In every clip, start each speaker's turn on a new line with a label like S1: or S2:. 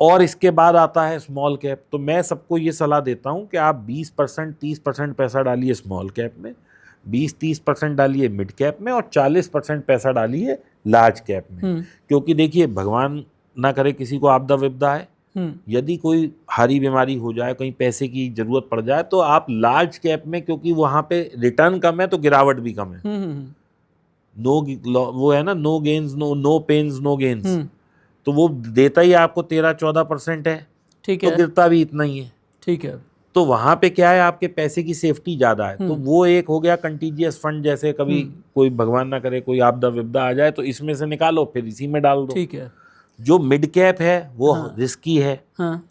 S1: और इसके बाद आता है स्मॉल कैप। तो मैं सबको ये सलाह देता हूं कि आप 20% 30% पैसा डालिए स्मॉल कैप में, 20-30% डालिए मिड कैप में, और 40% पैसा डालिए लार्ज कैप में। क्योंकि देखिए, भगवान ना करे किसी को आपदा विपदा है, यदि कोई भारी बीमारी हो जाए, कहीं पैसे की जरूरत पड़ जाए, तो आप लार्ज कैप में, क्योंकि वहां पे रिटर्न कम है तो गिरावट भी कम है। वो है ना, no gains no pains no gains. तो वो देता ही आपको 13-14% है,
S2: ठीक
S1: तो
S2: है,
S1: गिरता भी इतना ही है।
S2: ठीक है।
S1: तो वहां पे क्या है, आपके पैसे की सेफ्टी ज्यादा है। तो वो एक हो गया कंटीजियस फंड, जैसे कभी कोई भगवान ना करे कोई आपदा विपदा आ जाए तो इसमें से निकालो, फिर इसी में डाल दो।
S2: ठीक है।
S1: जो मिड कैप है वो रिस्की है,
S2: हाँ।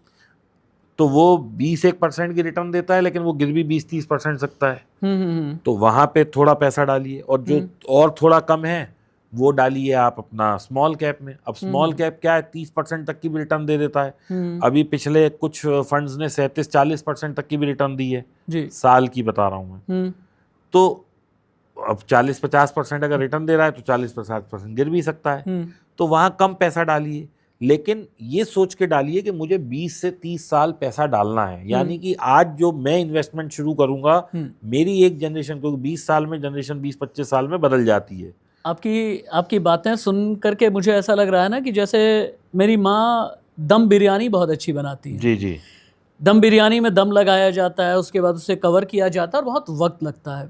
S1: तो वो 20-1% की रिटर्न देता है, लेकिन वो गिर भी 20-30% सकता है। तो वहां पे थोड़ा पैसा डालिए, और जो और थोड़ा कम है वो डालिए आप अपना स्मॉल कैप में। अब स्मॉल कैप क्या है, 30% तक की भी रिटर्न दे देता है। अभी पिछले कुछ फंड्स ने 37-40% तक की भी रिटर्न दी है
S2: जी।
S1: साल की बता रहा हूँ मैं। तो अब 40-50% अगर रिटर्न दे रहा है तो 40-50% गिर भी सकता है। तो वहां कम पैसा डालिए, लेकिन ये सोच के डालिए कि मुझे 20 से 30 साल पैसा डालना है। यानी कि आज जो मैं इन्वेस्टमेंट शुरू करूंगा, मेरी एक जनरेशन, क्योंकि 20 साल में जनरेशन 20-25 साल में बदल जाती है।
S2: आपकी बातें सुन करके मुझे ऐसा लग रहा है ना कि जैसे मेरी माँ दम बिरयानी बहुत अच्छी बनाती है।
S1: जी जी।
S2: दम बिरयानी में दम लगाया जाता है, उसके बाद उसे कवर किया जाता है और बहुत वक्त लगता है।